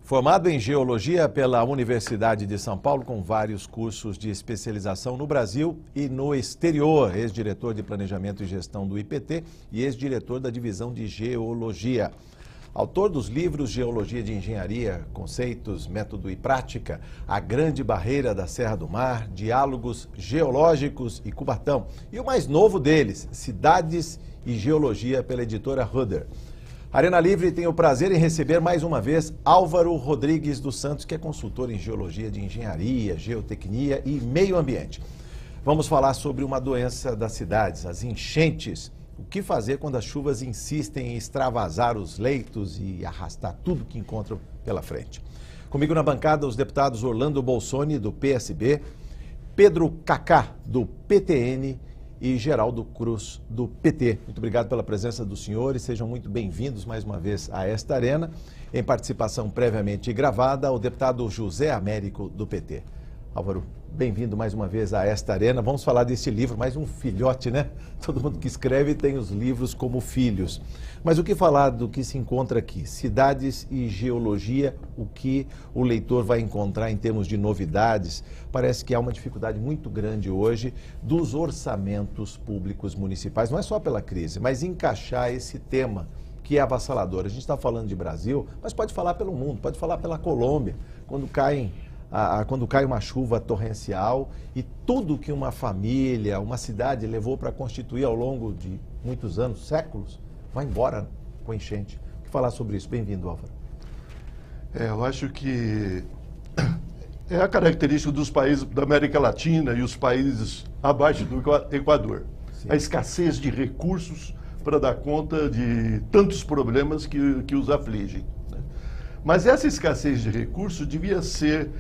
Formado em Geologia pela Universidade de São Paulo, com vários cursos de especialização no Brasil e no exterior, ex-diretor de Planejamento e Gestão do IPT e ex-diretor da Divisão de Geologia. Autor dos livros Geologia de Engenharia, Conceitos, Método e Prática, A Grande Barreira da Serra do Mar, Diálogos Geológicos e Cubatão. E o mais novo deles, Cidades e Geologia, pela editora Rudder. Arena Livre tem o prazer em receber mais uma vez Álvaro Rodrigues dos Santos, que é consultor em Geologia de Engenharia, Geotecnia e Meio Ambiente. Vamos falar sobre uma doença das cidades, as enchentes. O que fazer quando as chuvas insistem em extravasar os leitos e arrastar tudo que encontram pela frente? Comigo na bancada os deputados Orlando Bolsoni, do PSB, Pedro Cacá, do PTN, e Geraldo Cruz, do PT. Muito obrigado pela presença dos senhores, sejam muito bem-vindos mais uma vez a esta arena. Em participação previamente gravada, o deputado José Américo, do PT. Álvaro, bem-vindo mais uma vez a esta arena. Vamos falar desse livro, mais um filhote, né? Todo mundo que escreve tem os livros como filhos. Mas o que falar do que se encontra aqui? Cidades e geologia, o que o leitor vai encontrar em termos de novidades? Parece que há uma dificuldade muito grande hoje dos orçamentos públicos municipais, não é só pela crise, mas encaixar esse tema que é avassalador. A gente está falando de Brasil, mas pode falar pelo mundo, pode falar pela Colômbia, quando cai uma chuva torrencial e tudo que uma família, uma cidade levou para constituir ao longo de muitos anos, séculos, vai embora com enchente. O que falar sobre isso? Bem-vindo, Álvaro. Eu acho que é a característica dos países da América Latina e os países abaixo do Equador. Sim. A escassez de recursos para dar conta de tantos problemas que os afligem. Mas essa escassez de recursos devia ser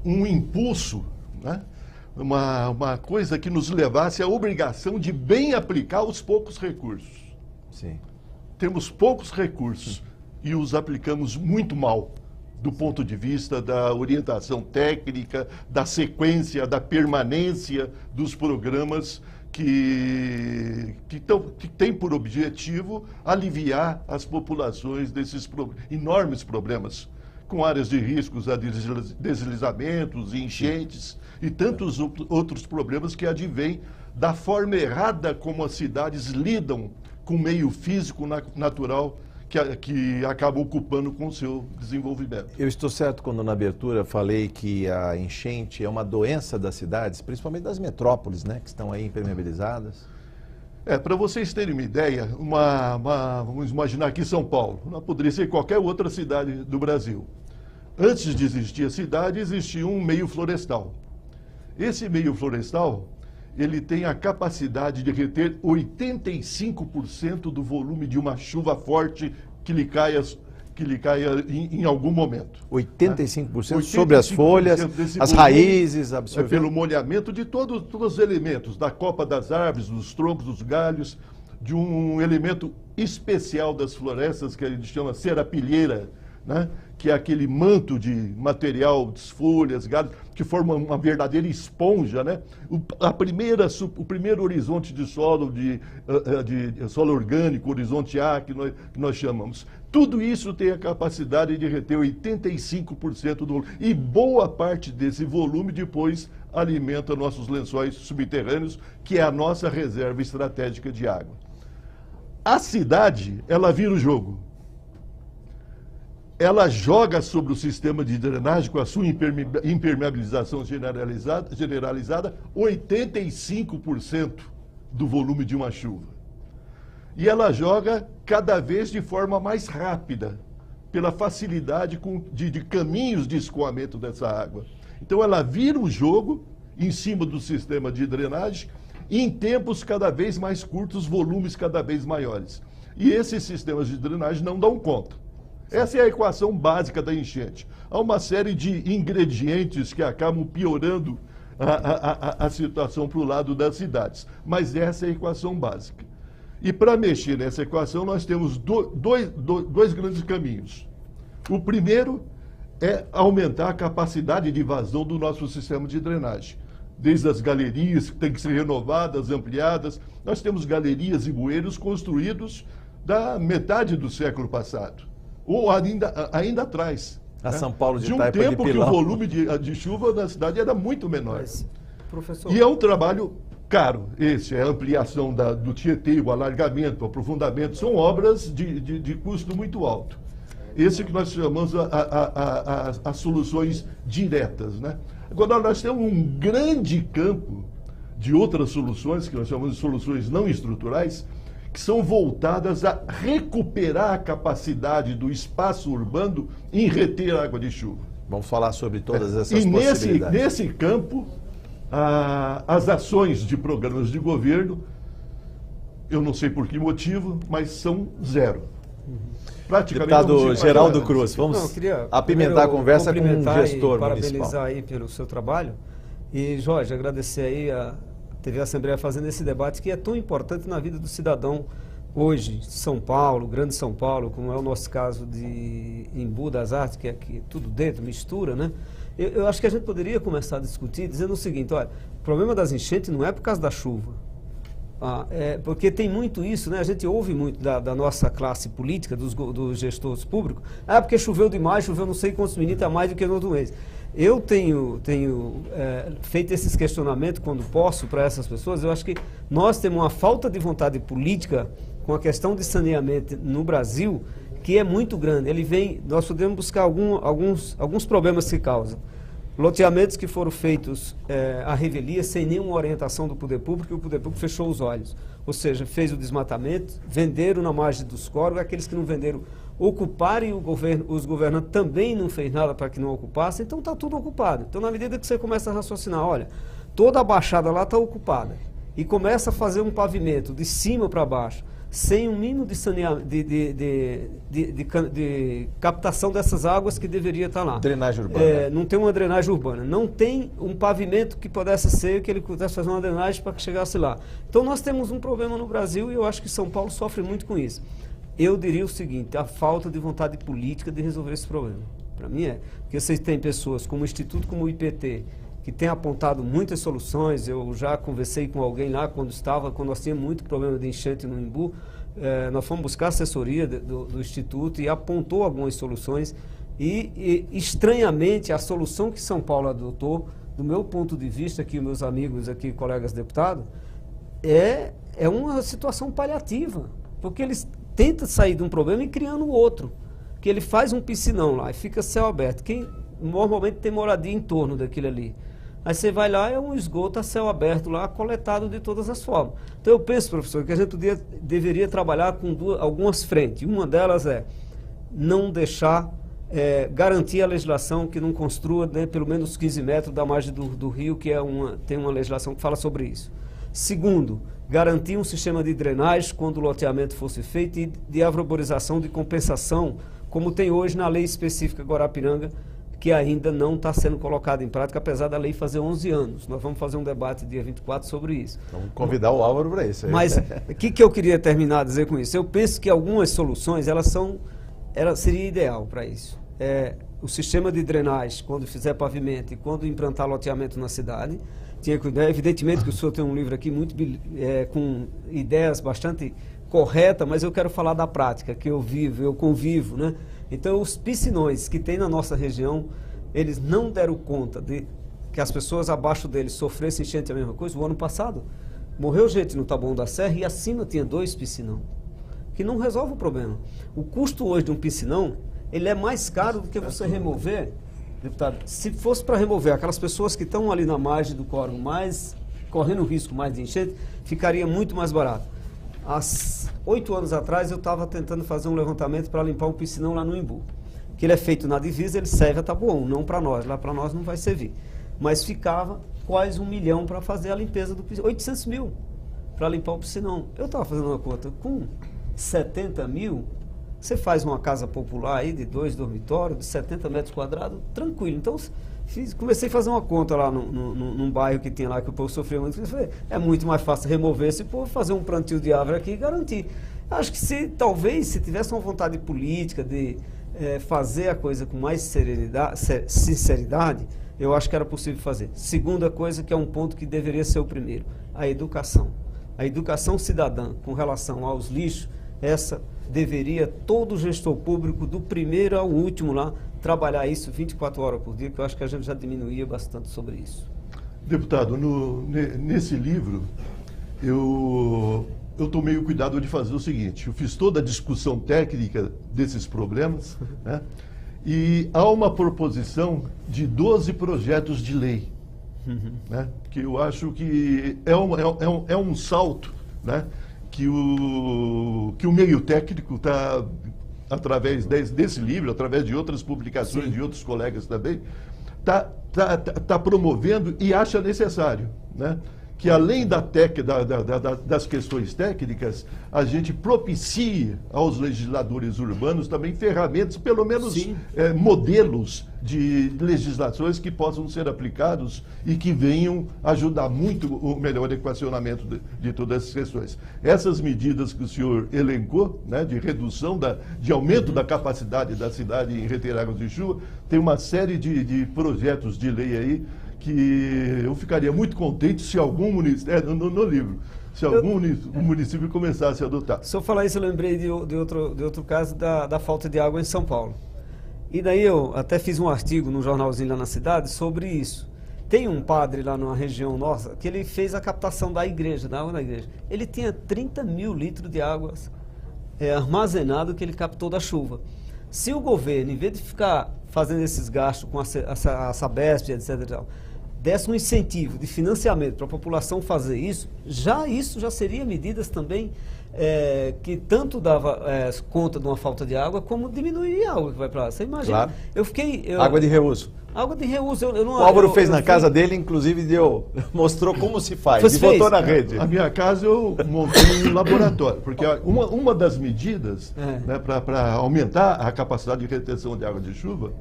um impulso, né? Uma coisa que nos levasse à obrigação de bem aplicar os poucos recursos. Sim. Temos poucos recursos e os aplicamos muito mal, do ponto de vista da orientação técnica, da sequência, da permanência dos programas que tem por objetivo aliviar as populações desses enormes problemas, com áreas de riscos a deslizamentos, enchentes e tantos outros problemas que advêm da forma errada como as cidades lidam com o meio físico natural que acaba ocupando com o seu desenvolvimento. Eu estou certo quando na abertura falei que a enchente é uma doença das cidades, principalmente das metrópoles, né, que estão aí impermeabilizadas? Para vocês terem uma ideia, vamos imaginar aqui São Paulo, não poderia ser qualquer outra cidade do Brasil. Antes de existir a cidade, existia um meio florestal. Esse meio florestal, ele tem a capacidade de reter 85% do volume de uma chuva forte que lhe caia em algum momento. 85%, né? Sobre as folhas, as raízes, absorvendo. Pelo molhamento de todos os elementos, da copa das árvores, dos troncos, dos galhos, de um elemento especial das florestas, que a gente chama serapilheira, né? Que é aquele manto de material, de folhas, galhos, que forma uma verdadeira esponja, né? O primeiro horizonte de solo, de solo orgânico, horizonte A, que nós chamamos. Tudo isso tem a capacidade de reter 85% do volume. E boa parte desse volume depois alimenta nossos lençóis subterrâneos, que é a nossa reserva estratégica de água. A cidade, ela vira o jogo. Ela joga sobre o sistema de drenagem, com a sua impermeabilização generalizada 85% do volume de uma chuva. E ela joga cada vez de forma mais rápida, pela facilidade de caminhos de escoamento dessa água. Então ela vira o jogo em cima do sistema de drenagem, em tempos cada vez mais curtos, volumes cada vez maiores. E esses sistemas de drenagem não dão conta. Essa é a equação básica da enchente. Há uma série de ingredientes que acabam piorando a situação para o lado das cidades. Mas essa é a equação básica. E para mexer nessa equação, nós temos dois grandes caminhos. O primeiro é aumentar a capacidade de vazão do nosso sistema de drenagem. Desde as galerias, que têm que ser renovadas, ampliadas. Nós temos galerias e bueiros construídos da metade do século passado. Ou ainda atrás. A São Paulo de um Itaipa de tempo que o Pilão. volume de chuva na cidade era muito menor. Mas, professor... E é um trabalho caro. Esse é a ampliação do Tietê, o alargamento, o aprofundamento. São obras de custo muito alto. Esse que nós chamamos as soluções diretas, né? Agora, nós temos um grande campo de outras soluções, que nós chamamos de soluções não estruturais, que são voltadas a recuperar a capacidade do espaço urbano em reter água de chuva. Vamos falar sobre todas essas E possibilidades. nesse campo, as ações de programas de governo, eu não sei por que motivo, mas são zero. Praticamente não Deputado se Geraldo faz Cruz, vamos Não, eu queria apimentar a conversa com um cumprimentar gestor e parabenizar municipal. aí pelo seu trabalho. E, Jorge, agradecer aí a TV Assembleia fazendo esse debate que é tão importante na vida do cidadão hoje, São Paulo, Grande São Paulo, como é o nosso caso de Embu das Artes, que é aqui tudo dentro, mistura, né? Eu acho que a gente poderia começar a discutir dizendo o seguinte, olha, o problema das enchentes não é por causa da chuva. Porque tem muito isso, né? A gente ouve muito da nossa classe política, dos gestores públicos, porque choveu demais, choveu não sei quantos milímetros a mais do que no outro mês. Eu tenho feito esses questionamentos quando posso para essas pessoas. Eu acho que nós temos uma falta de vontade política com a questão de saneamento no Brasil que é muito grande. Nós podemos buscar alguns problemas que causam. Loteamentos que foram feitos à revelia sem nenhuma orientação do poder público, e o poder público fechou os olhos. Ou seja, fez o desmatamento, venderam na margem dos córregos, aqueles que não venderam ocuparam e os governantes também não fez nada para que não ocupassem, então está tudo ocupado. Então, na medida que você começa a raciocinar, olha, toda a baixada lá está ocupada, e começa a fazer um pavimento de cima para baixo, sem um mínimo de saneamento, de captação dessas águas que deveria estar lá. Drenagem urbana. Não tem uma drenagem urbana, não tem um pavimento que pudesse ser, que ele pudesse fazer uma drenagem para que chegasse lá. Então nós temos um problema no Brasil e eu acho que São Paulo sofre muito com isso. Eu diria o seguinte, a falta de vontade política de resolver esse problema. Para mim porque vocês têm pessoas como o Instituto, como o IPT, que tem apontado muitas soluções. Eu já conversei com alguém lá quando nós tínhamos muito problema de enchente no Embu, nós fomos buscar assessoria do Instituto e apontou algumas soluções e estranhamente a solução que São Paulo adotou, do meu ponto de vista, aqui meus amigos aqui, colegas deputados, é uma situação paliativa, porque eles tentam sair de um problema e criando outro, que ele faz um piscinão lá e fica céu aberto, quem normalmente tem moradia em torno daquilo ali. Aí você vai lá, é um esgoto a céu aberto lá, coletado de todas as formas. Então eu penso, professor, que a gente deveria trabalhar com algumas frentes. Uma delas é não deixar, garantir a legislação que não construa, né, pelo menos 15 metros da margem do rio, que tem uma legislação que fala sobre isso. Segundo, garantir um sistema de drenagem quando o loteamento fosse feito e de arborização de compensação, como tem hoje na lei específica Guarapiranga, que ainda não está sendo colocado em prática, apesar da lei fazer 11 anos. Nós vamos fazer um debate dia 24 sobre isso. Vamos convidar o Álvaro para isso. Mas o que eu queria terminar a dizer com isso? Eu penso que algumas soluções, seria ideal para isso. O sistema de drenagem, quando fizer pavimento e quando implantar loteamento na cidade, tinha que cuidar. Evidentemente que o senhor tem um livro aqui muito com ideias bastante corretas, mas eu quero falar da prática, que eu convivo, né? Então, os piscinões que tem na nossa região, eles não deram conta de que as pessoas abaixo deles sofressem enchente a mesma coisa. O ano passado, morreu gente no Taboão da Serra e acima tinha 2 piscinão, que não resolve o problema. O custo hoje de um piscinão, ele é mais caro do que você remover, deputado. Se fosse para remover aquelas pessoas que estão ali na margem do córrego, correndo risco mais de enchente, ficaria muito mais barato. Há 8 anos atrás eu estava tentando fazer um levantamento para limpar um piscinão lá no Embu. Que ele é feito na divisa, ele serve a Taboão, não para nós. Lá para nós não vai servir. Mas ficava quase 1 milhão para fazer a limpeza do piscinão. 800 mil para limpar o piscinão. Eu estava fazendo uma conta, com 70 mil, você faz uma casa popular aí de 2 dormitórios, de 70 metros quadrados, tranquilo. Então, comecei a fazer uma conta lá num bairro que tinha lá, que o povo sofreu muito. É muito mais fácil remover esse povo, fazer um plantio de árvore aqui e garantir. Acho que talvez se tivesse uma vontade política de fazer a coisa com mais sinceridade, eu acho que era possível fazer. Segunda coisa, que é um ponto que deveria ser o primeiro, a educação. A educação cidadã com relação aos lixos essa deveria todo gestor público, do primeiro ao último lá, trabalhar isso 24 horas por dia, que eu acho que a gente já diminuía bastante sobre isso. Deputado, nesse livro, eu tomei o cuidado de fazer o seguinte: eu fiz toda a discussão técnica desses problemas, né? E há uma proposição de 12 projetos de lei, né? Que eu acho que é um salto, né? Que o meio técnico está, através desse livro, através de outras publicações, sim, de outros colegas também, está promovendo e acha necessário, né? Que além das questões técnicas, a gente propicie aos legisladores urbanos também ferramentas, pelo menos modelos de legislações que possam ser aplicados e que venham ajudar muito o melhor equacionamento de todas essas questões. Essas medidas que o senhor elencou, né, de redução, de aumento da capacidade da cidade em reter águas de chuva, tem uma série de projetos de lei aí que eu ficaria muito contente se algum município, no livro, se algum município começasse a adotar. Se eu falar isso, eu lembrei de outro caso da falta de água em São Paulo. E daí eu até fiz um artigo no jornalzinho lá na cidade sobre isso. Tem um padre lá na região nossa que ele fez a captação da água da igreja. Ele tinha 30 mil litros de água armazenado que ele captou da chuva. Se o governo, em vez de ficar fazendo esses gastos com a Sabesp, etc., desse um incentivo de financiamento para a população fazer isso já seria medidas também que tanto dava conta de uma falta de água, como diminuiria a água que vai para lá. Você imagina? Claro. Água de reuso. Água de reuso. O Álvaro fez na casa dele, inclusive mostrou como se faz, e botou na rede. A minha casa eu montei um laboratório, porque uma das medidas, né, para aumentar a capacidade de retenção de água de chuva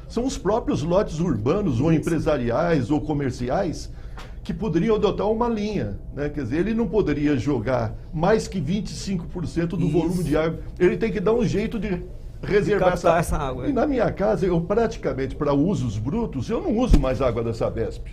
são os próprios lotes urbanos, ou empresariais, ou comerciais, que poderiam adotar uma linha, né? Quer dizer, ele não poderia jogar mais que 25% do volume de água. Ele tem que dar um jeito de reservar essa água. E na minha casa, eu praticamente, para usos brutos, eu não uso mais água da Sabesp.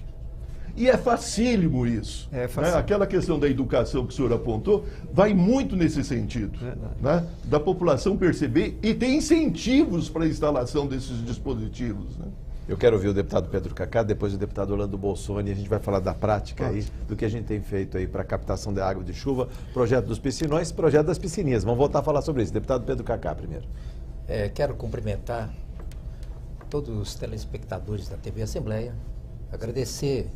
E é facílimo isso. Né? Aquela questão da educação que o senhor apontou vai muito nesse sentido, né? Da população perceber e ter incentivos para a instalação desses dispositivos, né? Eu quero ouvir o deputado Pedro Cacá, depois o deputado Orlando Bolsoni, e a gente vai falar da prática aí, do que a gente tem feito aí para a captação da água de chuva, projeto dos piscinões, projeto das piscininhas. Vamos voltar a falar sobre isso. Deputado Pedro Cacá primeiro. Quero cumprimentar todos os telespectadores da TV Assembleia, agradecer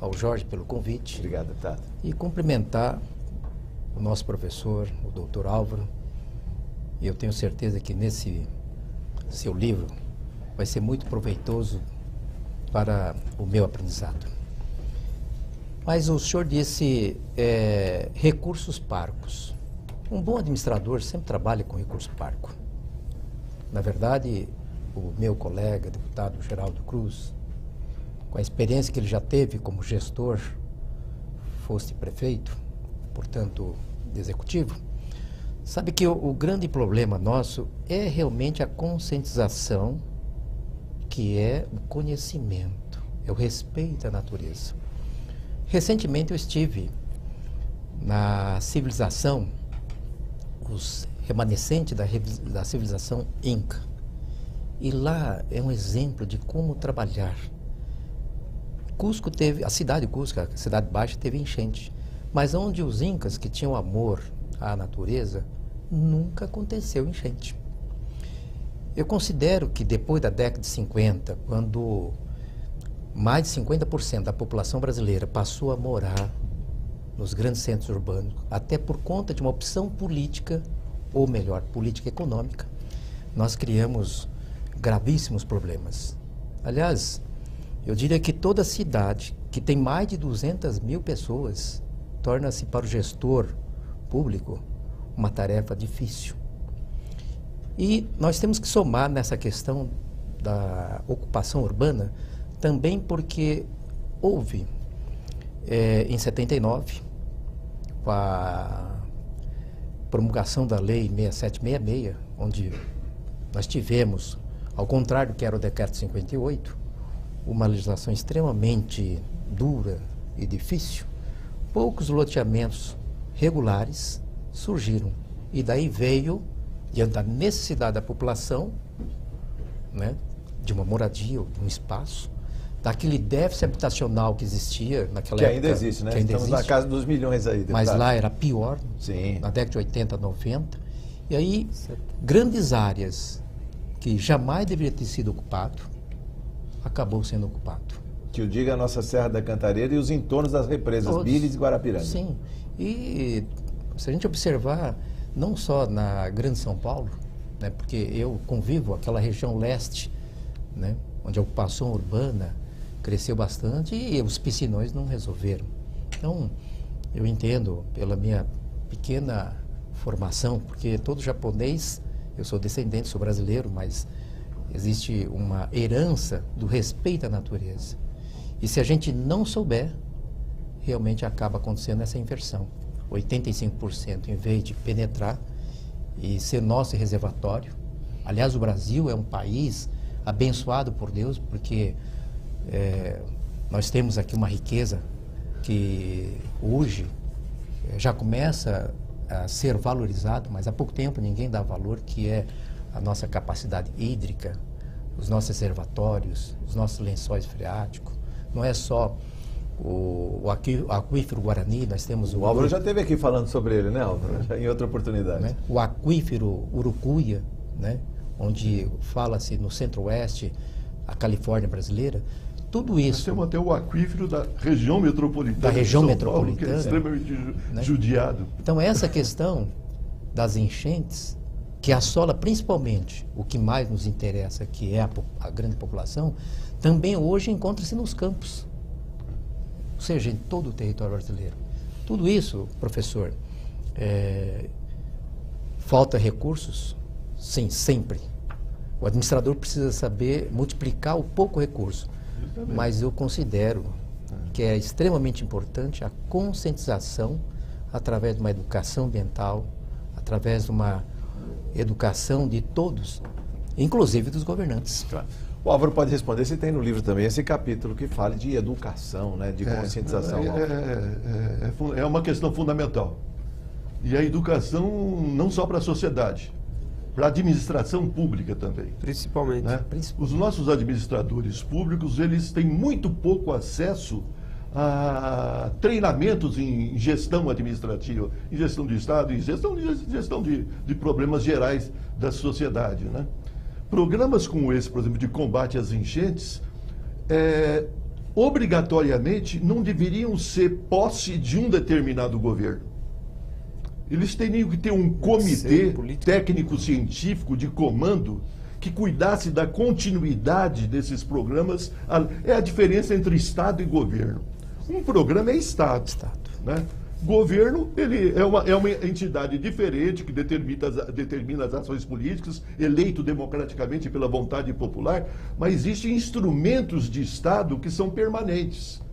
ao Jorge pelo convite. Obrigado, deputado. E cumprimentar o nosso professor, o doutor Álvaro. E eu tenho certeza que nesse seu livro vai ser muito proveitoso para o meu aprendizado. Mas o senhor disse recursos parcos. Um bom administrador sempre trabalha com recurso parco. Na verdade, o meu colega, deputado Geraldo Cruz, com a experiência que ele já teve como gestor, fosse prefeito, portanto, de executivo, sabe que o grande problema nosso é realmente a conscientização, que é o conhecimento, é o respeito à natureza. Recentemente eu estive na civilização, os remanescentes da civilização Inca, e lá é um exemplo de como trabalhar. Cusco teve, a cidade de Cusco, a cidade baixa, teve enchente, mas onde os incas que tinham amor à natureza, nunca aconteceu enchente. Eu considero que depois da década de 50, quando mais de 50% da população brasileira passou a morar nos grandes centros urbanos, até por conta de uma opção política, ou melhor, política econômica, nós criamos gravíssimos problemas. Aliás, eu diria que toda cidade que tem mais de 200 mil pessoas torna-se para o gestor público uma tarefa difícil. E nós temos que somar nessa questão da ocupação urbana também porque houve, em 79, com a promulgação da Lei 6766, onde nós tivemos, ao contrário do que era o Decreto 58, uma legislação extremamente dura e difícil, poucos loteamentos regulares surgiram. E daí veio, diante da necessidade da população, né, de uma moradia, de um espaço, daquele déficit habitacional que existia naquela época. Que ainda existe, né? Que ainda Estamos existe, na casa dos milhões aí. mas deputado. lá era pior, Sim. na década de 80, 90. E aí, grandes áreas que jamais deveria ter sido ocupado, acabou sendo ocupado. Que o diga a nossa Serra da Cantareira e os entornos das represas, Todos. Bires e Guarapiranga. Sim. E se a gente observar, não só na Grande São Paulo, né, porque eu convivo aquela região leste, né, onde a ocupação urbana cresceu bastante e os piscinões não resolveram. Então, eu entendo, pela minha pequena formação, porque todo japonês, eu sou descendente, sou brasileiro, mas existe uma herança do respeito à natureza. E se a gente não souber, realmente acaba acontecendo essa inversão. 85% em vez de penetrar e ser nosso reservatório. Aliás, o Brasil é um país abençoado por Deus, porque nós temos aqui uma riqueza que hoje já começa a ser valorizado, mas há pouco tempo ninguém dá valor, que é a nossa capacidade hídrica, os nossos reservatórios, os nossos lençóis freáticos. Não é só o aquífero Guarani, nós temos O Álvaro já esteve aqui falando sobre ele, né, Álvaro? Já em outra oportunidade. né? O aquífero Urucuia, né? Onde fala-se no centro-oeste, a Califórnia brasileira. Tudo Nós isso, temos até o aquífero da região metropolitana. Da região de São Paulo, que é metropolitana, extremamente né? judiado. Então, essa questão das enchentes, que assola principalmente o que mais nos interessa, que é a grande população, também hoje encontra-se nos campos, ou seja, em todo o território brasileiro. Tudo isso, professor, falta recursos? Sim, sempre. O administrador precisa saber multiplicar o pouco recurso, mas eu considero que é extremamente importante a conscientização através de uma educação ambiental, através de uma educação de todos, inclusive dos governantes. Claro. O Álvaro pode responder se tem no livro também esse capítulo que fala de educação, né, de conscientização. É uma questão fundamental. E a educação não só para a sociedade, para a administração pública também. Principalmente. Né? Os nossos administradores públicos, eles têm muito pouco acesso a treinamentos em gestão administrativa, em gestão de Estado, em gestão de problemas gerais da sociedade. Né? Programas como esse, por exemplo, de combate às enchentes, obrigatoriamente não deveriam ser posse de um determinado governo. Eles teriam que ter um comitê técnico-científico de comando que cuidasse da continuidade desses programas. É a diferença entre Estado e governo. Um programa é Estado. Né? Governo, ele é uma entidade diferente que determina as ações políticas, eleito democraticamente pela vontade popular, mas existem instrumentos de Estado que são permanentes.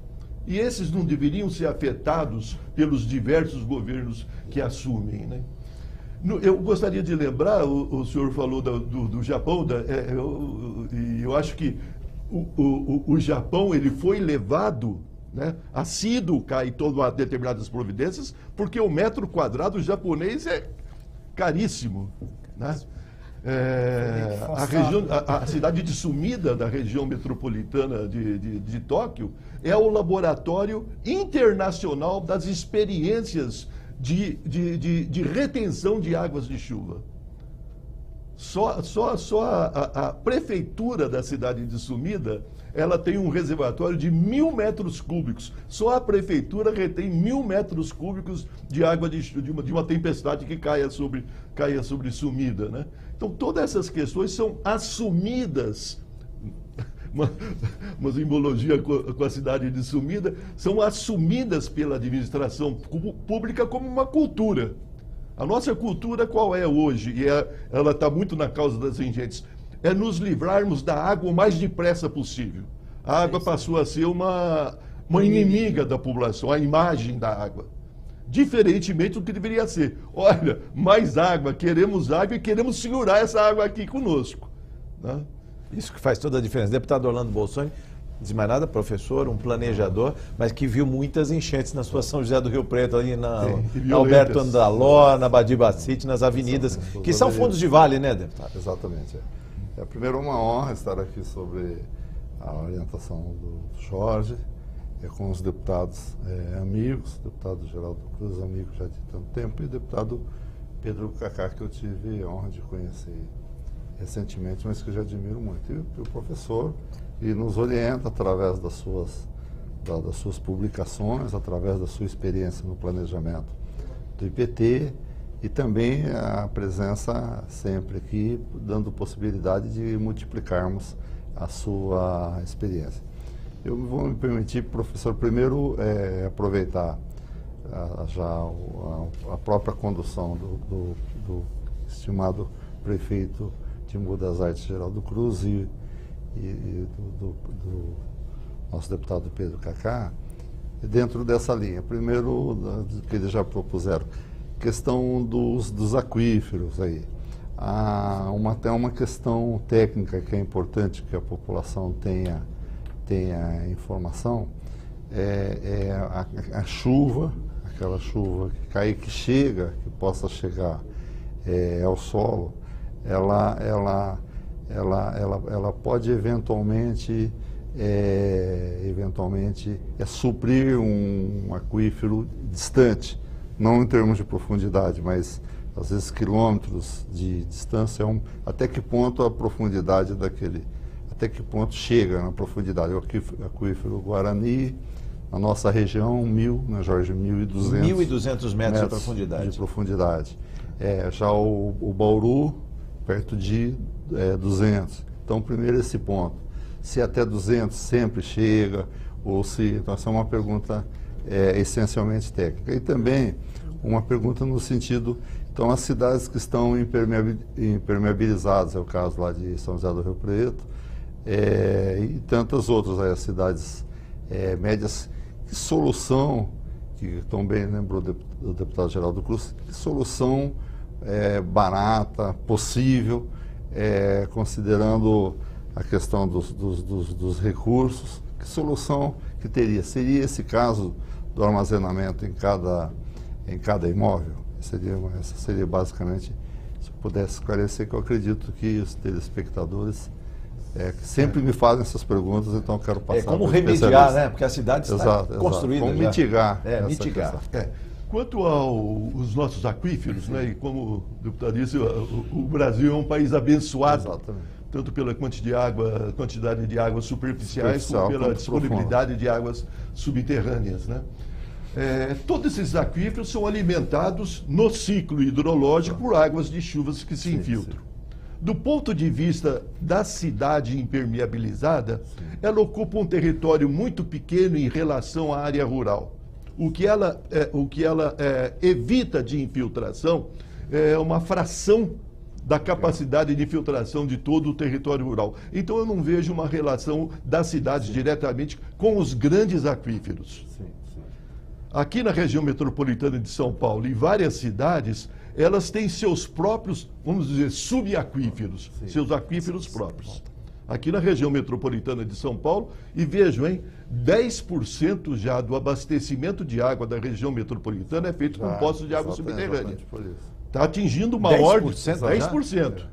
E esses não deveriam ser afetados pelos diversos governos que assumem. Né? Eu gostaria de lembrar, o senhor falou do Japão, e eu acho que o Japão ele foi levado, né, a sido cai todas determinadas providências, porque o metro quadrado japonês é caríssimo. Né? A cidade de Sumida, da região metropolitana de Tóquio, é o laboratório internacional das experiências de retenção de águas de chuva. Só a prefeitura da cidade de Sumida, ela tem um reservatório de 1.000 metros cúbicos. Só a prefeitura retém 1.000 metros cúbicos de água de uma tempestade que caia sobre Sumida. Né? Então, todas essas questões são assumidas, uma simbologia com a cidade de Sumida, são assumidas pela administração pública como uma cultura. A nossa cultura qual é hoje? E ela está muito na causa das enchentes. É nos livrarmos da água o mais depressa possível. A água passou a ser uma inimiga da população, a imagem da água. Diferentemente do que deveria ser. Olha, mais água, queremos água e queremos segurar essa água aqui conosco. Né? Isso que faz toda a diferença. Deputado Orlando Bolsoni, Antes de mais nada, professor, um planejador, mas que viu muitas enchentes na sua São José do Rio Preto, ali na Alberto Andaló, na Badibacite, nas avenidas, que são fundos de vale, né, deputado? Exatamente. Primeiro, uma honra estar aqui sobre a orientação do Jorge, com os deputados amigos, deputado Geraldo Cruz, amigo já de tanto tempo, e deputado Pedro Cacá, que eu tive a honra de conhecer recentemente, mas que eu já admiro muito. E o professor, e nos orienta através das suas publicações, através da sua experiência no planejamento do IPT, e também a presença sempre aqui, dando possibilidade de multiplicarmos a sua experiência. Eu vou me permitir, professor, primeiro aproveitar já a própria condução do estimado prefeito de Mogi das Artes, Geraldo Cruz, e do nosso deputado Pedro Cacá, dentro dessa linha. Primeiro, que eles já propuseram, questão dos aquíferos aí. Até uma questão técnica que é importante que a população tenha informação, a chuva, aquela chuva que cai, que chega, que possa chegar ao solo, ela pode eventualmente suprir um aquífero distante, não em termos de profundidade, mas às vezes quilômetros de distância, até que ponto a profundidade até que ponto chega na profundidade. O aquífero Guarani, na nossa região, na Jorge, 1.200 metros de profundidade. Já o Bauru, perto de 200. Então, primeiro esse ponto. Se até 200 sempre chega, ou se... Então, essa é uma pergunta essencialmente técnica. E também uma pergunta no sentido... Então, as cidades que estão impermeabilizadas, é o caso lá de São José do Rio Preto, e tantas outras as cidades médias, que solução, que também lembrou do deputado Geraldo Cruz, que solução barata, possível, considerando a questão dos recursos, que solução que teria? Seria esse caso do armazenamento em cada imóvel? Essa seria basicamente, se eu pudesse esclarecer, que eu acredito que os telespectadores que sempre me fazem essas perguntas, então eu quero passar. Como remediar, né? Porque a cidade está construída. Como mitigar. Mitigar. Quanto aos nossos aquíferos, né, e como o deputado disse, o Brasil é um país abençoado, exatamente, tanto pela quantidade de águas superficiais, como pela disponibilidade de águas subterrâneas, né? Todos esses aquíferos são alimentados no ciclo hidrológico por águas de chuvas que se infiltram. Do ponto de vista da cidade impermeabilizada, ela ocupa um território muito pequeno em relação à área rural. O que ela evita de infiltração é uma fração da capacidade de infiltração de todo o território rural. Então eu não vejo uma relação das cidades diretamente com os grandes aquíferos. Aqui na região metropolitana de São Paulo e várias cidades, elas têm seus próprios, vamos dizer, subaquíferos, seus aquíferos próprios. Aqui na região metropolitana de São Paulo, e vejam, 10% já do abastecimento de água da região metropolitana é feito com poços de água subterrânea. Está atingindo uma ordem, 10%.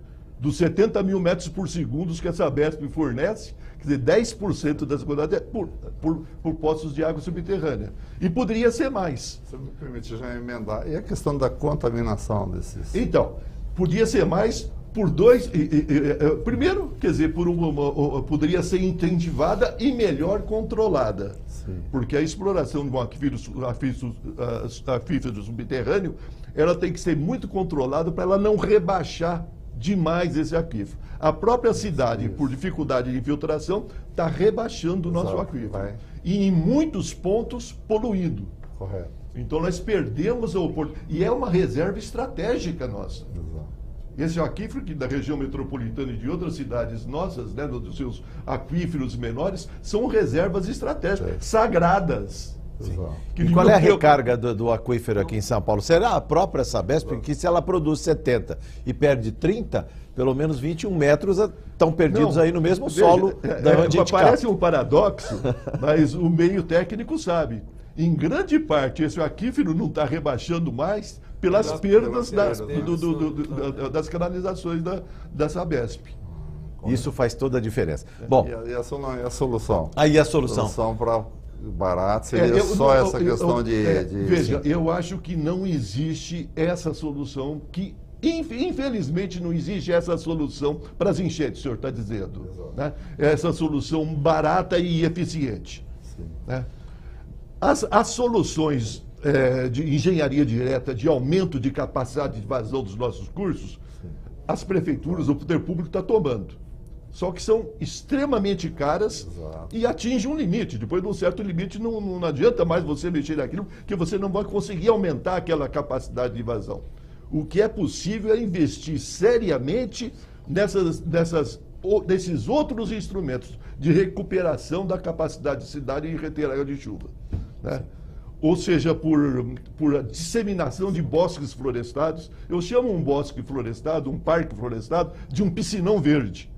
Dos 70 mil metros por segundo que a Sabesp fornece, quer dizer, 10% dessa quantidade é por poços de água subterrânea. E poderia ser mais. Você me permite já emendar. E a questão da contaminação desses? Então, podia ser mais por dois... primeiro, quer dizer, poderia ser incentivada e melhor controlada. Sim. Porque a exploração de um aquífero subterrâneo, ela tem que ser muito controlada para ela não rebaixar demais esse aquífero. A própria cidade, por dificuldade de infiltração, está rebaixando o nosso aquífero. E em muitos pontos, poluído. Correto. Então nós perdemos a oportunidade. E é uma reserva estratégica nossa. Exato. Esse aquífero que da região metropolitana e de outras cidades nossas, né, dos seus aquíferos menores, são reservas estratégicas, sagradas. Exato. E qual é a recarga do aquífero aqui em São Paulo? Será a própria Sabesp que, se ela produz 70 e perde 30, pelo menos 21 metros estão perdidos aí no mesmo solo da onde a gente parece um paradoxo, mas o meio técnico sabe. Em grande parte, esse aquífero não está rebaixando mais pelas perdas das canalizações da Sabesp. Isso faz toda a diferença. Bom, e a solução? Aí a solução. A solução para barato seria só essa questão de... Veja, eu acho que não existe essa solução que... Infelizmente não existe essa solução para as enchentes, o senhor está dizendo. Né? Essa solução barata e eficiente. Né? As soluções de engenharia direta, de aumento de capacidade de vazão dos nossos cursos, as prefeituras, o poder público está tomando. Só que são extremamente caras e atingem um limite. Depois de um certo limite, não adianta mais você mexer naquilo, que você não vai conseguir aumentar aquela capacidade de vazão. O que é possível é investir seriamente nesses outros instrumentos de recuperação da capacidade de cidade e reter água de chuva. Né? Ou seja, por disseminação de bosques florestados. Eu chamo um bosque florestado, um parque florestado, de um piscinão verde.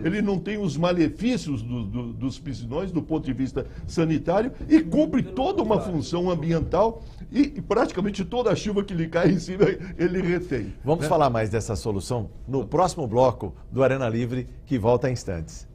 Ele não tem os malefícios dos piscinões do ponto de vista sanitário e cumpre toda uma função ambiental e praticamente toda a chuva que lhe cai em cima ele retém. Vamos falar mais dessa solução no próximo bloco do Arena Livre, que volta em instantes.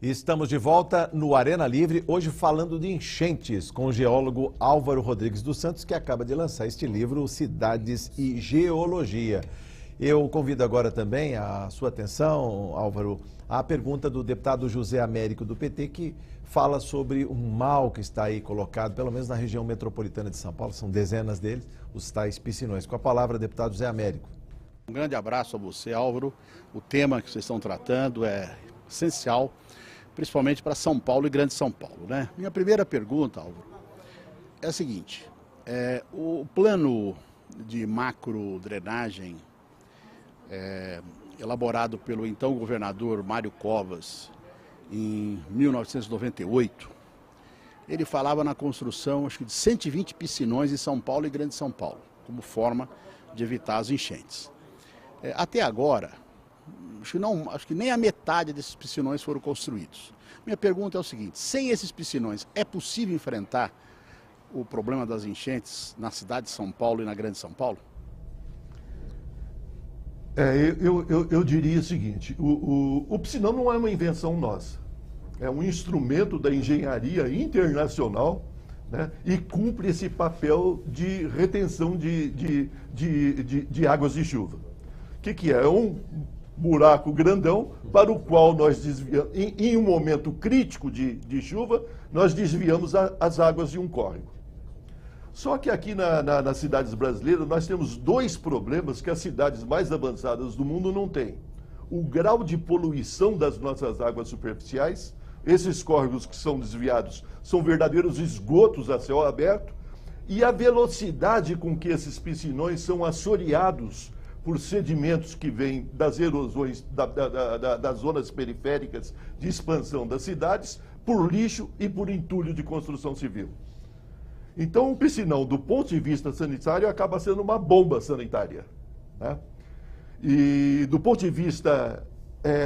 Estamos de volta no Arena Livre, hoje falando de enchentes, com o geólogo Álvaro Rodrigues dos Santos, que acaba de lançar este livro, Cidades e Geologia. Eu convido agora também a sua atenção, Álvaro, à pergunta do deputado José Américo do PT, que fala sobre um mal que está aí colocado, pelo menos na região metropolitana de São Paulo, são dezenas deles, os tais piscinões. Com a palavra, deputado José Américo. Um grande abraço a você, Álvaro. O tema que vocês estão tratando é essencial, principalmente para São Paulo e Grande São Paulo, né? Minha primeira pergunta, Álvaro, é a seguinte: o plano de macro drenagem elaborado pelo então governador Mário Covas em 1998, ele falava na construção, acho que de 120 piscinões em São Paulo e Grande São Paulo, como forma de evitar as enchentes. Até agora, acho que nem a metade desses piscinões foram construídos. Minha pergunta é o seguinte: sem esses piscinões, é possível enfrentar o problema das enchentes na cidade de São Paulo e na Grande São Paulo? Eu diria o seguinte: o piscinão não é uma invenção nossa. É um instrumento da engenharia internacional, né, e cumpre esse papel de retenção de águas de chuva. O que é? É um buraco grandão para o qual nós desviamos, em um momento crítico de chuva, nós desviamos as águas de um córrego. Só que aqui nas cidades brasileiras nós temos dois problemas que as cidades mais avançadas do mundo não têm. O grau de poluição das nossas águas superficiais, esses córregos que são desviados são verdadeiros esgotos a céu aberto, e a velocidade com que esses piscinões são assoreados por sedimentos que vêm das erosões das zonas periféricas de expansão das cidades, por lixo e por entulho de construção civil. Então, o piscinão, do ponto de vista sanitário, acaba sendo uma bomba sanitária, né? E, do ponto de vista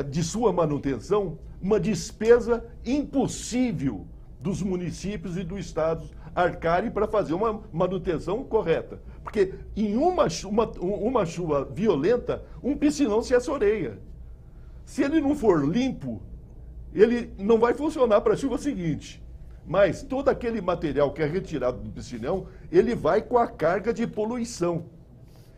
de sua manutenção, uma despesa impossível dos municípios e do Estado arcarem para fazer uma manutenção correta. Porque em uma chuva violenta, um piscinão se assoreia. Se ele não for limpo, ele não vai funcionar para a chuva seguinte. Mas todo aquele material que é retirado do piscinão, ele vai com a carga de poluição.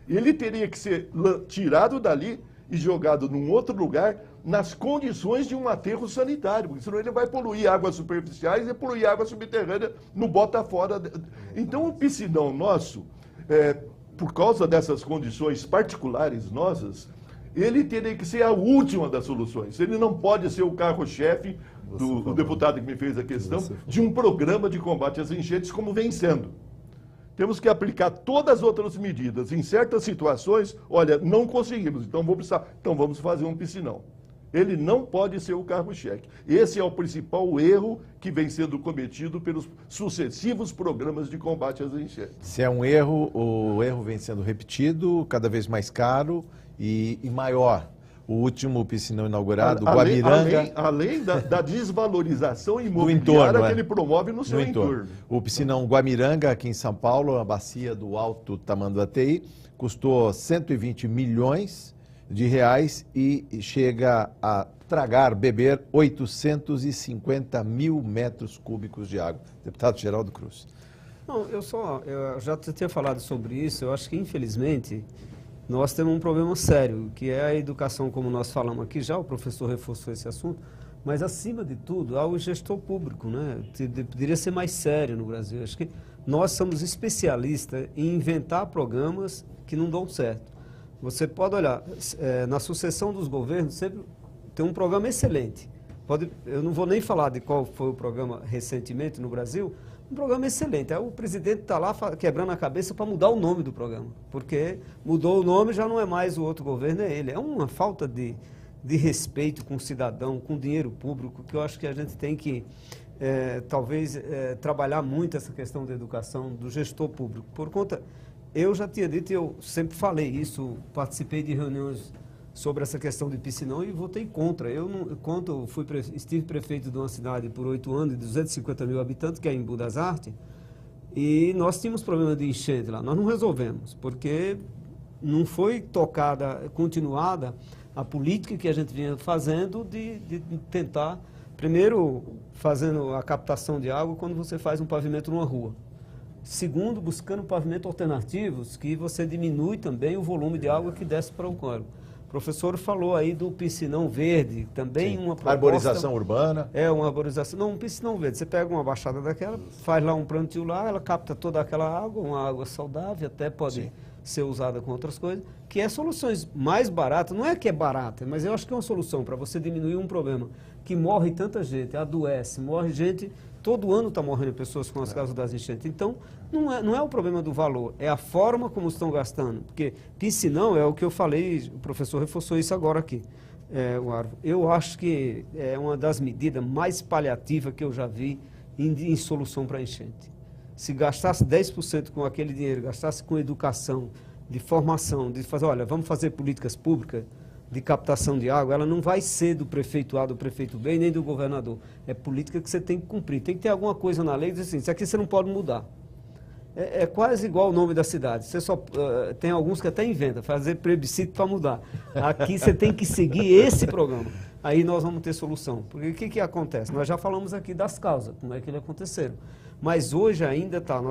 Ele teria que ser tirado dali e jogado num outro lugar nas condições de um aterro sanitário, porque senão ele vai poluir águas superficiais e poluir água subterrânea no bota fora. Então o piscinão nosso, por causa dessas condições particulares nossas, ele teria que ser a última das soluções. Ele não pode ser o carro-chefe o deputado que me fez a questão, de um programa de combate às enchentes como vem sendo. Temos que aplicar todas as outras medidas. Em certas situações, olha, não conseguimos, então vamos fazer um piscinão. Ele não pode ser o cargo-chefe. Esse é o principal erro que vem sendo cometido pelos sucessivos programas de combate às enchentes. Se é um erro, o erro vem sendo repetido, cada vez mais caro e maior. O último piscinão inaugurado, Guamiranga... Além da desvalorização imobiliária que ele promove no seu entorno. O piscinão Guamiranga, aqui em São Paulo, a bacia do Alto Tamanduateí, custou 120 milhões de reais e chega a beber 850 mil metros cúbicos de água. Deputado Geraldo Cruz. Não, eu já tinha falado sobre isso. Eu acho que, infelizmente, nós temos um problema sério, que é a educação, como nós falamos aqui já, o professor reforçou esse assunto, mas, acima de tudo, há o gestor público, né? Poderia ser mais sério no Brasil. Acho que nós somos especialistas em inventar programas que não dão certo. Você pode olhar, na sucessão dos governos, sempre tem um programa excelente. Eu não vou nem falar de qual foi o programa recentemente no Brasil, um programa excelente. Aí o presidente está lá quebrando a cabeça para mudar o nome do programa, porque mudou o nome, já não é mais o outro governo, é ele. É uma falta de respeito com o cidadão, com o dinheiro público, que eu acho que a gente tem que, talvez, trabalhar muito essa questão da educação do gestor público. Por conta... Eu já tinha dito, eu sempre falei isso, participei de reuniões sobre essa questão de piscinão e votei contra. Quando estive prefeito de uma cidade por 8 anos, de 250 mil habitantes, que é Embu das Artes, e nós tínhamos problema de enchente lá. Nós não resolvemos, porque não foi continuada a política que a gente vinha fazendo de tentar, primeiro, fazendo a captação de água quando você faz um pavimento numa rua. Segundo, buscando pavimentos alternativos, que você diminui também o volume de água que desce para o córrego. O professor falou aí do piscinão verde, também uma proposta... Arborização urbana. Uma arborização, não, um piscinão verde. Você pega uma baixada daquela, faz lá um plantio lá, ela capta toda aquela água, uma água saudável, até pode ser usada com outras coisas, que é soluções mais baratas, não é que é barata, mas eu acho que é uma solução para você diminuir um problema, que morre tanta gente, adoece, morre gente... Todo ano está morrendo pessoas com as causas das enchentes. Então, não é o problema do valor, é a forma como estão gastando. Porque piscinão é o que eu falei, o professor reforçou isso agora aqui, eu acho que é uma das medidas mais paliativas que eu já vi em solução para enchente. Se gastasse 10% com aquele dinheiro, gastasse com educação, de formação, de fazer, olha, vamos fazer políticas públicas de captação de água, ela não vai ser do prefeito A, do prefeito B, nem do governador. É política que você tem que cumprir. Tem que ter alguma coisa na lei que diz assim, isso aqui você não pode mudar. É quase igual o nome da cidade. Você só tem alguns que até inventam, fazer plebiscito para mudar. Aqui você tem que seguir esse programa. Aí nós vamos ter solução. Porque o que acontece? Nós já falamos aqui das causas, como é que ele aconteceram. Mas hoje ainda está.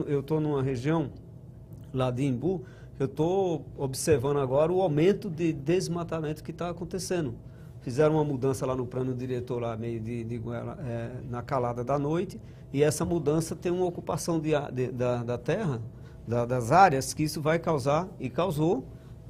Eu estou numa região lá de Embu, eu estou observando agora o aumento de desmatamento que está acontecendo. Fizeram uma mudança lá no plano diretor, lá meio na calada da noite, e essa mudança tem uma ocupação da terra, das áreas, que isso vai causar, e causou.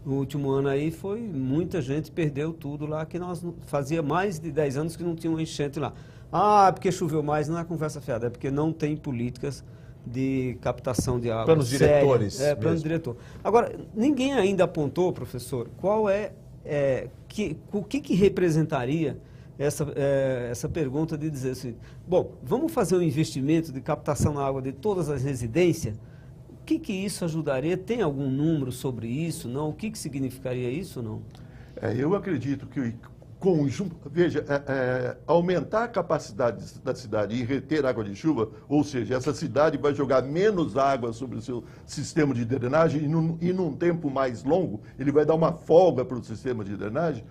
No último ano aí muita gente perdeu tudo lá, que nós fazia mais de 10 anos que não tinha uma enchente lá. Ah, porque choveu mais, não é conversa fiada, é porque não tem políticas de captação de água. Planos diretores. Plano diretor. Agora, ninguém ainda apontou, professor, qual o que representaria essa pergunta de dizer assim, bom, vamos fazer um investimento de captação na água de todas as residências? O que isso ajudaria? Tem algum número sobre isso? Não? O que significaria isso? Não? Eu acredito que conjunto, veja, aumentar a capacidade da cidade e reter água de chuva, ou seja, essa cidade vai jogar menos água sobre o seu sistema de drenagem e num tempo mais longo, ele vai dar uma folga para o sistema de drenagem,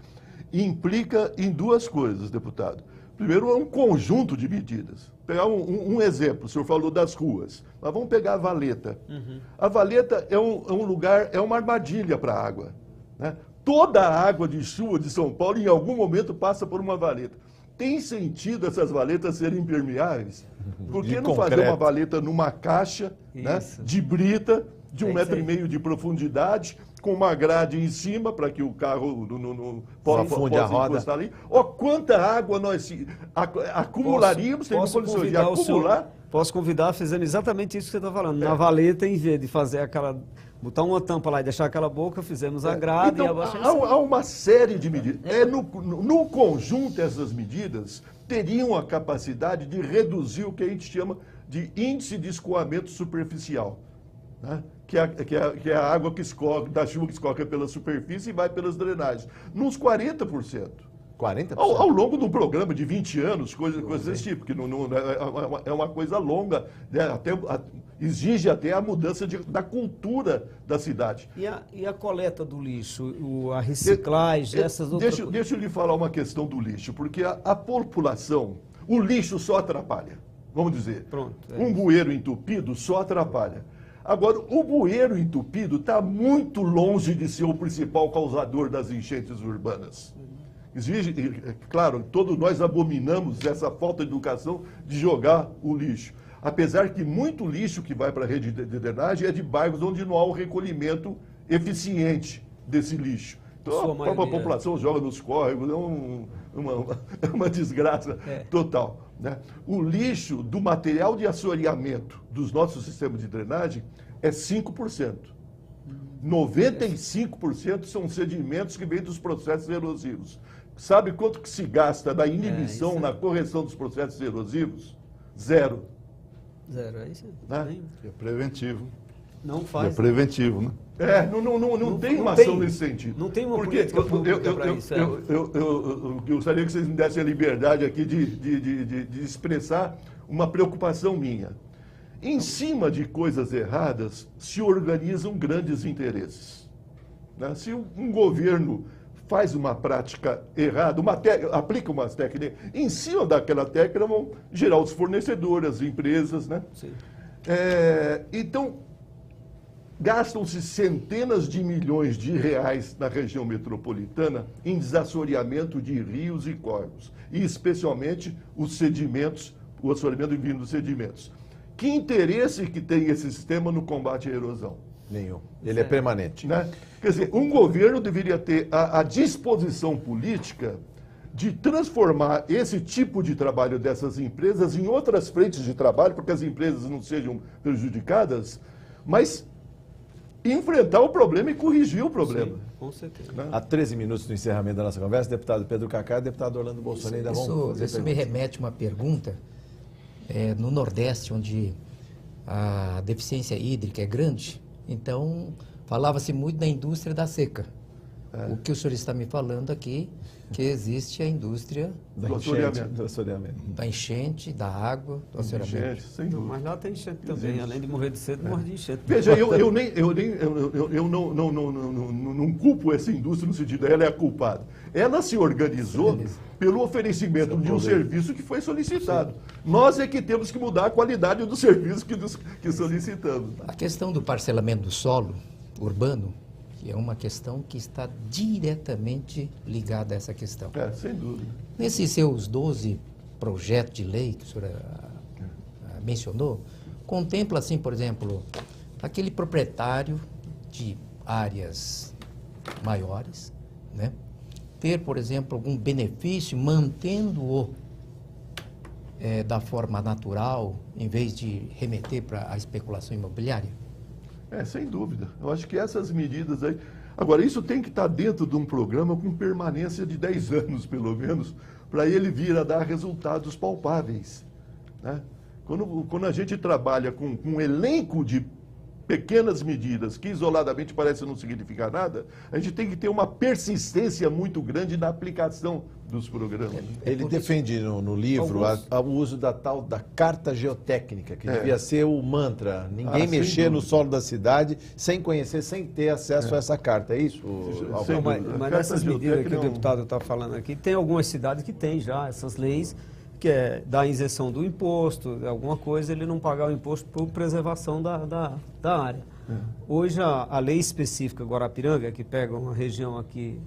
implica em duas coisas, deputado. Primeiro, é um conjunto de medidas. Pegar um exemplo, o senhor falou das ruas, mas vamos pegar a valeta. A valeta é um lugar, é uma armadilha para a água, né? Toda a água de chuva de São Paulo, em algum momento, passa por uma valeta. Tem sentido essas valetas serem impermeáveis? Por que não fazer uma valeta numa caixa, né, de brita, de 1,5 metro de profundidade, com uma grade em cima para que o carro não afunde a roda. encostar ali. Ó, quanta água nós acumularíamos, tem condições de acumular. Posso convidar, fazendo exatamente isso que você está falando. Na valeta, em vez de fazer aquela... botar uma tampa lá e deixar aquela boca, fizemos a grade então, e abaixo. há uma série de medidas. No conjunto, essas medidas teriam a capacidade de reduzir o que a gente chama de índice de escoamento superficial, né? que é a água que escorre, da chuva que escorre pela superfície e vai pelas drenagens, nos 40%. 40%? Ao longo de um programa de 20 anos, coisas desse tipo, que é uma coisa longa, né? Exige até a mudança da cultura da cidade. E a coleta do lixo, a reciclagem, essas outras coisas? Deixa eu lhe falar uma questão do lixo, porque a população, o lixo só atrapalha, vamos dizer. Pronto, um bueiro entupido só atrapalha. Agora, o bueiro entupido está muito longe de ser o principal causador das enchentes urbanas. Exige, claro, todos nós abominamos essa falta de educação de jogar o lixo. Apesar que muito lixo que vai para a rede de drenagem é de bairros onde não há um recolhimento eficiente desse lixo. Então, a própria população joga nos córregos, é uma desgraça total. Né? O lixo do material de assoreamento dos nossos sistemas de drenagem é 5%. 95% são sedimentos que vêm dos processos erosivos. Sabe quanto que se gasta na inibição, na correção dos processos erosivos? Zero. Zero, é isso. Né? É preventivo. Não faz. É preventivo, né? Não tem uma ação nesse sentido. Não tem uma porque política pública para isso. Eu gostaria que vocês me dessem a liberdade aqui de expressar uma preocupação minha. Em cima de coisas erradas se organizam grandes interesses. Né? Se um governo faz uma prática errada, aplica umas técnicas, em cima daquela técnica vão gerar os fornecedores, as empresas, né? Sim. Então, gastam-se centenas de milhões de reais na região metropolitana em desassoreamento de rios e córregos, e especialmente os sedimentos, o assoreamento vindo dos sedimentos. Que interesse que tem esse sistema no combate à erosão? Nenhum. Ele é permanente. Né? Quer dizer, um governo deveria ter a disposição política de transformar esse tipo de trabalho dessas empresas em outras frentes de trabalho, para que as empresas não sejam prejudicadas, mas enfrentar o problema e corrigir o problema. Sim, com certeza. Né? Há 13 minutos do encerramento da nossa conversa, deputado Pedro Cacá e deputado Orlando Bolsonaro ainda vão fazer Isso me remete a uma pergunta. No Nordeste, onde a deficiência hídrica é grande, então falava-se muito da indústria da seca. O que o senhor está me falando aqui, que existe a indústria do assoreamento. Da enchente, da água, do assoreamento. Sem dúvida. Mas lá tem enchente também, além de morrer de sede, morre de enchente. Veja, eu não culpo essa indústria no sentido, ela é a culpada. Ela se organizou pelo oferecimento de um serviço que foi solicitado. Sim. Nós é que temos que mudar a qualidade do serviço que solicitamos. A questão do parcelamento do solo urbano, que é uma questão que está diretamente ligada a essa questão. Sem dúvida. Nesses seus 12 projetos de lei que o senhor mencionou, contempla, assim, por exemplo, aquele proprietário de áreas maiores, né? Ter, por exemplo, algum benefício mantendo-o da forma natural, em vez de remeter para a especulação imobiliária? Sem dúvida. Eu acho que essas medidas aí... Agora, isso tem que estar dentro de um programa com permanência de 10 anos, pelo menos, para ele vir a dar resultados palpáveis. Né? Quando a gente trabalha com um elenco de pequenas medidas que isoladamente parecem não significar nada, a gente tem que ter uma persistência muito grande na aplicação dos programas. Ele defende no livro o uso da tal da carta geotécnica, que devia ser o mantra. Ninguém mexer no solo da cidade sem conhecer, sem ter acesso a essa carta. É isso? Mas nessas medidas que o deputado está falando aqui, tem algumas cidades que têm já essas leis, que é da isenção do imposto, alguma coisa, ele não pagar o imposto por preservação da área. Hoje, a lei específica Guarapiranga, que pega uma região aqui,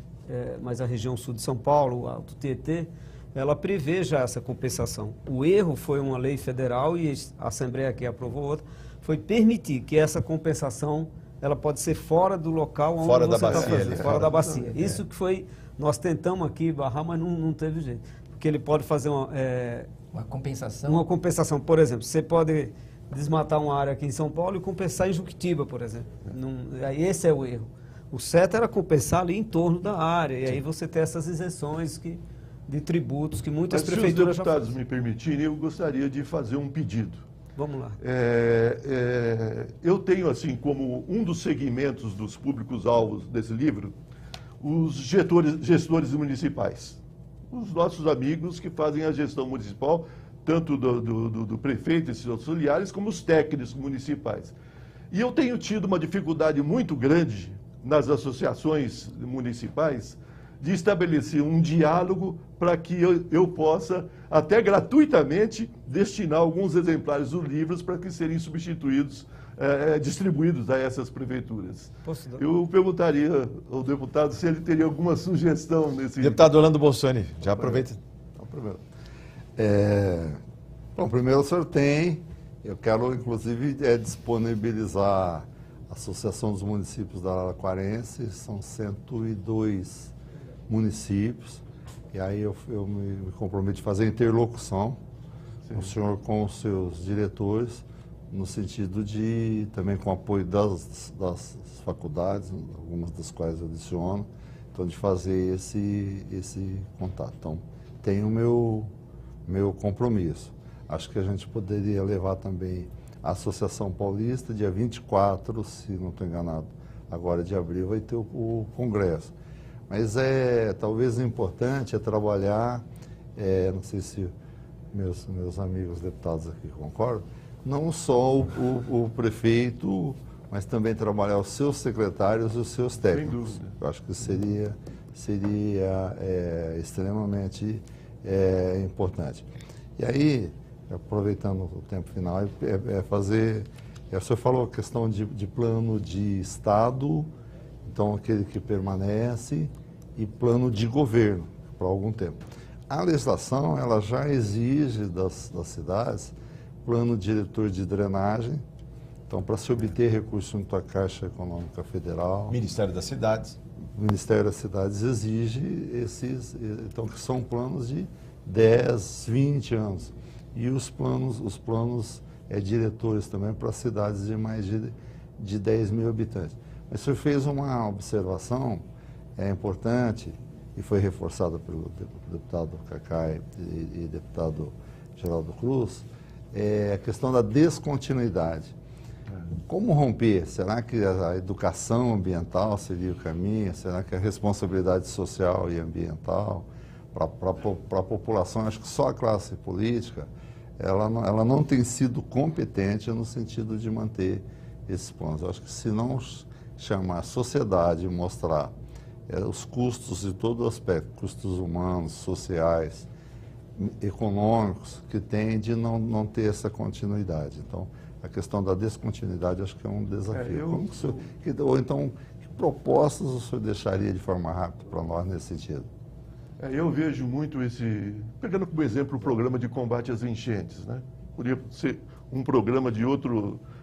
mas a região sul de São Paulo, o Alto Tietê, ela prevê já essa compensação. O erro foi uma lei federal e a Assembleia aqui aprovou outra, foi permitir que essa compensação ela pode ser fora do local onde Fora da você está bacia, fazendo, ali, fora da bacia. Isso que foi, nós tentamos aqui barrar, mas não teve jeito. Porque ele pode fazer Uma compensação? uma compensação. Por exemplo, você pode desmatar uma área aqui em São Paulo e compensar em Juquitiba, por exemplo. Aí esse é o erro. O certo era compensar ali em torno da área, e aí você tem essas isenções de tributos que muitas Mas prefeituras se os já deputados fazem. me permitirem, eu gostaria de fazer um pedido. Vamos lá. Eu tenho, assim, como um dos segmentos dos públicos-alvos desse livro, os gestores municipais. Os nossos amigos que fazem a gestão municipal, tanto do prefeito e seus auxiliares, como os técnicos municipais. E eu tenho tido uma dificuldade muito grande nas associações municipais de estabelecer um diálogo para que eu possa, até gratuitamente, destinar alguns exemplares dos livros para que serem substituídos, distribuídos a essas prefeituras. Posso dar? Eu perguntaria ao deputado se ele teria alguma sugestão nesse... Deputado Orlando Bolsoni, já aproveita. Então, primeiro o senhor tem, eu quero inclusive disponibilizar a Associação dos Municípios da Araraquarense, são 102 municípios, e aí eu me comprometo a fazer interlocução com o senhor, com os seus diretores, no sentido de, também com apoio das faculdades, algumas das quais eu adiciono, então de fazer esse contato. Então, tem o meu compromisso. Acho que a gente poderia levar também a Associação Paulista, dia 24, se não estou enganado, agora de abril vai ter o congresso. Mas talvez o importante é trabalhar, não sei se meus amigos deputados aqui concordam, não só o prefeito, mas também trabalhar os seus secretários e os seus técnicos. Sem dúvida. Eu acho que seria extremamente importante. E aí, aproveitando o tempo final, fazer... O senhor falou a questão de plano de Estado, então aquele que permanece, e plano de governo, por algum tempo. A legislação, ela já exige das cidades plano diretor de drenagem, então para se obter recursos junto à Caixa Econômica Federal... Ministério das Cidades. O Ministério das Cidades exige então que são planos de 10, 20 anos. E os planos diretores também para cidades de mais de 10 mil habitantes. Mas o senhor fez uma observação importante, e foi reforçada pelo deputado Cacai e deputado Geraldo Cruz, a questão da descontinuidade. Como romper? Será que a educação ambiental seria o caminho? Será que a responsabilidade social e ambiental para a população? Acho que só a classe política ela não tem sido competente no sentido de manter esses planos. Eu acho que se não chamar a sociedade e mostrar os custos de todo aspecto, custos humanos, sociais, econômicos, que tem de não ter essa continuidade. Então, a questão da descontinuidade acho que é um desafio. Ou então, que propostas o senhor deixaria de forma rápida para nós nesse sentido? Eu vejo muito pegando como exemplo o programa de combate às enchentes, né? Poderia ser um programa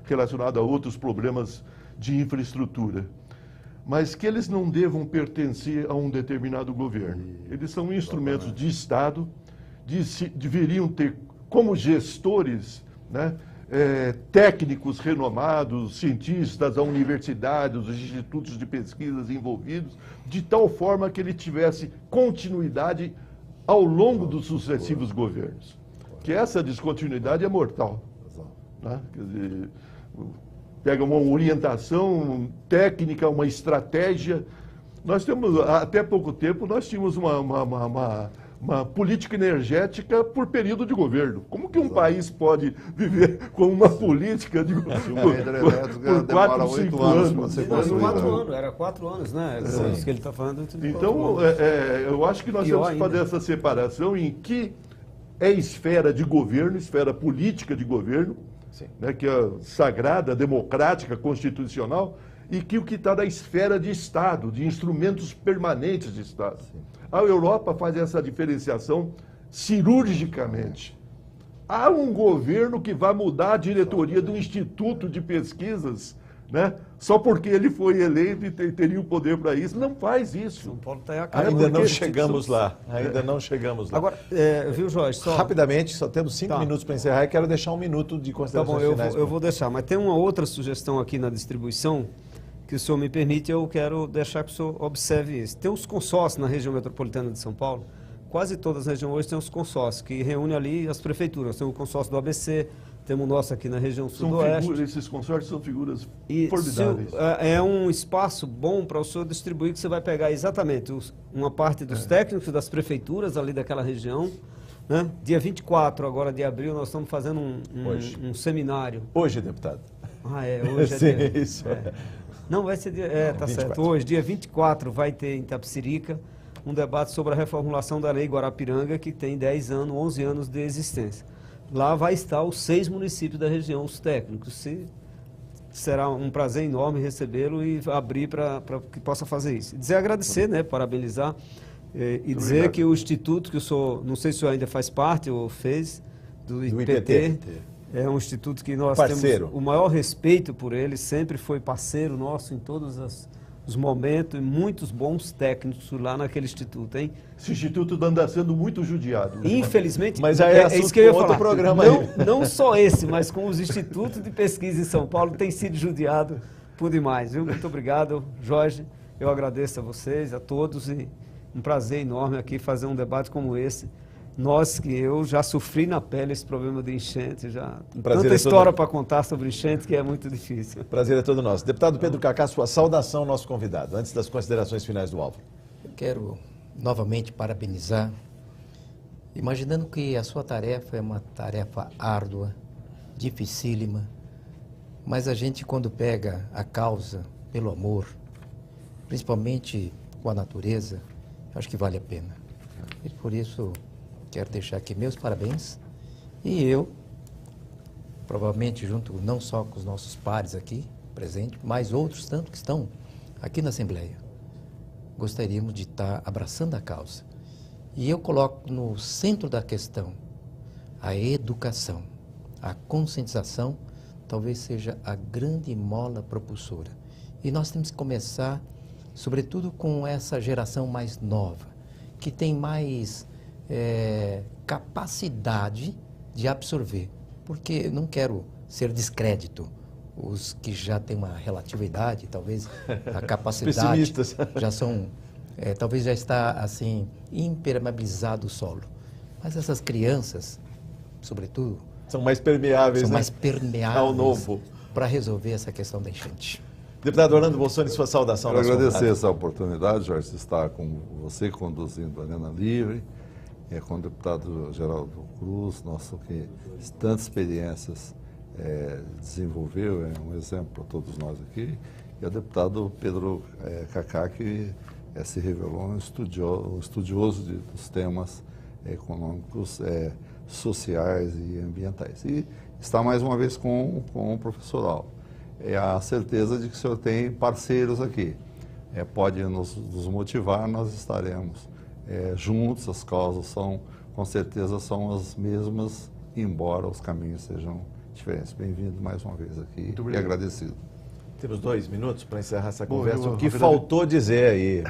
relacionado a outros problemas de infraestrutura, mas que eles não devam pertencer a um determinado governo. Eles são instrumentos de Estado, deveriam ter como gestores, né, técnicos renomados, cientistas, a universidade, os institutos de pesquisas envolvidos, de tal forma que ele tivesse continuidade ao longo dos sucessivos governos. Que essa descontinuidade é mortal. Né? Quer dizer, pega uma orientação técnica, uma estratégia. Nós temos, até pouco tempo, nós tínhamos uma política energética por período de governo. Como que um país pode viver com uma política por 4, 5 anos? Era 4 anos, né? Isso que ele está falando. Então, eu acho que nós temos que fazer essa separação em que é esfera de governo, esfera política de governo, né, que é sagrada, democrática, constitucional, e que o que está na esfera de Estado, de instrumentos permanentes de Estado. A Europa faz essa diferenciação cirurgicamente. Há um governo que vai mudar a diretoria do Instituto de Pesquisas, né? Só porque ele foi eleito e teria o poder para isso. Não faz isso. São Paulo está Ainda não chegamos lá. Ainda não chegamos lá. Agora, viu, Jorge? Só... Rapidamente, só temos 5 minutos para encerrar e quero deixar 1 minuto de Tá considerações bom, finais. eu vou deixar. Mas tem uma outra sugestão aqui na distribuição que o senhor me permite, eu quero deixar que o senhor observe isso. Tem os consórcios na região metropolitana de São Paulo. Quase todas as regiões hoje têm os consórcios, que reúnem ali as prefeituras. Tem o consórcio do ABC, temos o nosso aqui na região sudoeste. Esses consórcios são figuras E formidáveis. é um espaço bom para o senhor distribuir, que você vai pegar exatamente uma parte dos técnicos das prefeituras ali daquela região. Né? Dia 24 agora de abril nós estamos fazendo um seminário. Hoje, deputado. Hoje é Sim, dia. isso. Não, vai ser dia. Tá 24. certo. Hoje, dia 24, vai ter em Itapecerica um debate sobre a reformulação da Lei Guarapiranga, que tem 10 anos, 11 anos de existência. Lá vai estar os 6 municípios da região, os técnicos. Será um prazer enorme recebê-lo e abrir para que possa fazer isso. Agradecer, né, parabenizar e dizer obrigado. que o Instituto, que o senhor, não sei se o senhor ainda faz parte ou fez, do IPT, é um instituto que nós temos o maior respeito por ele, sempre foi parceiro nosso em todos os momentos e muitos bons técnicos lá naquele instituto, hein? Esse instituto anda sendo muito judiado. Infelizmente, mas é isso que eu ia falar. Programa não só esse, mas com os institutos de pesquisa em São Paulo tem sido judiado por demais, viu? Muito obrigado, Jorge. Eu agradeço a vocês, a todos, e um prazer enorme aqui fazer um debate como esse. Eu já sofri na pele esse problema de enchente, já tanta história para contar sobre enchente que é muito difícil. Prazer é todo nosso. Deputado Pedro Cacá, sua saudação ao nosso convidado, antes das considerações finais do Álvaro. Eu quero novamente parabenizar, imaginando que a sua tarefa é uma tarefa árdua, dificílima, mas a gente, quando pega a causa pelo amor, principalmente com a natureza, acho que vale a pena. E por isso quero deixar aqui meus parabéns, e eu, provavelmente junto não só com os nossos pares aqui presentes, mas outros tanto que estão aqui na Assembleia, gostaríamos de estar abraçando a causa. E eu coloco no centro da questão a educação, a conscientização, talvez seja a grande mola propulsora. E nós temos que começar, sobretudo com essa geração mais nova, que tem mais capacidade de absorver, porque eu não quero ser descrédito. Os que já têm uma relativa idade, talvez a capacidade já são, talvez já está assim, impermeabilizado o solo. Mas essas crianças, sobretudo, são mais permeáveis, são mais permeáveis ao novo, para resolver essa questão da enchente. Deputado Orlando Bolsoni, sua saudação. Quero agradecer essa oportunidade, Jorge, de estar com você conduzindo a Arena Livre, com o deputado Geraldo Cruz, nosso que tantas experiências desenvolveu, é um exemplo para todos nós aqui, e o deputado Pedro Cacá, que se revelou um estudioso dos temas econômicos, sociais e ambientais. E está mais uma vez com o professor Álvaro. É a certeza de que o senhor tem parceiros aqui. Pode nos motivar, nós estaremos juntos, as causas com certeza são as mesmas, embora os caminhos sejam diferentes. Bem-vindo mais uma vez aqui e agradecido. Temos 2 minutos para encerrar essa conversa. O que faltou dizer aí?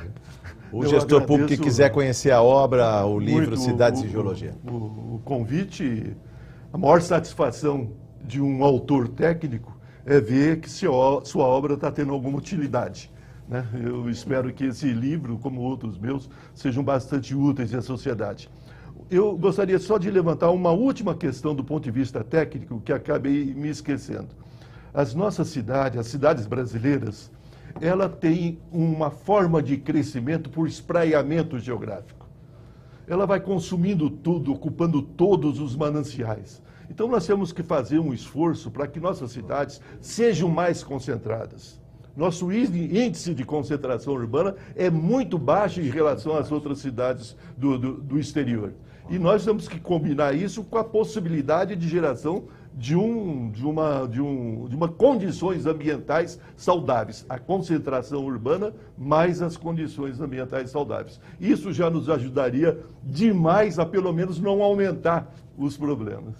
O gestor público que quiser conhecer a obra, o livro Cidades e Geologia. O convite, a maior satisfação de um autor técnico é ver que sua obra está tendo alguma utilidade. Né? Eu espero que esse livro, como outros meus, sejam bastante úteis à sociedade. Eu gostaria só de levantar uma última questão do ponto de vista técnico que acabei me esquecendo. As nossas cidades, as cidades brasileiras, ela tem uma forma de crescimento por espraiamento geográfico. Ela vai consumindo tudo, ocupando todos os mananciais. Então nós temos que fazer um esforço para que nossas cidades sejam mais concentradas. Nosso índice de concentração urbana é muito baixo em relação às outras cidades do exterior. E nós temos que combinar isso com a possibilidade de geração de uma condições ambientais saudáveis. A concentração urbana mais as condições ambientais saudáveis. Isso já nos ajudaria demais a, pelo menos, não aumentar os problemas.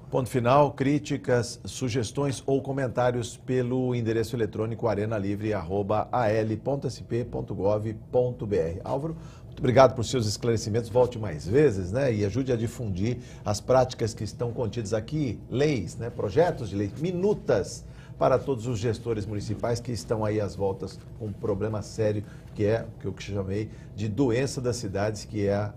Ponto final, críticas, sugestões ou comentários pelo endereço eletrônico arenalivre@al.sp.gov.br. Álvaro, muito obrigado por seus esclarecimentos, volte mais vezes, né? E ajude a difundir as práticas que estão contidas aqui, leis, né? Projetos de lei, minutas para todos os gestores municipais que estão aí às voltas com um problema sério, que é o que eu chamei de doença das cidades, que é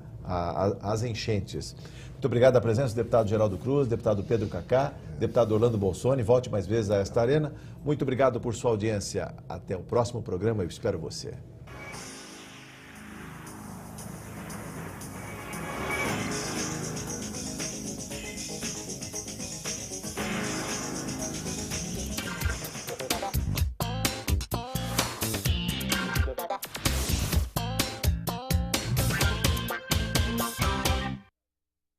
as enchentes. Muito obrigado à presença do deputado Geraldo Cruz, deputado Pedro Cacá, deputado Orlando Bolsoni. Volte mais vezes a esta arena. Muito obrigado por sua audiência. Até o próximo programa, eu espero você.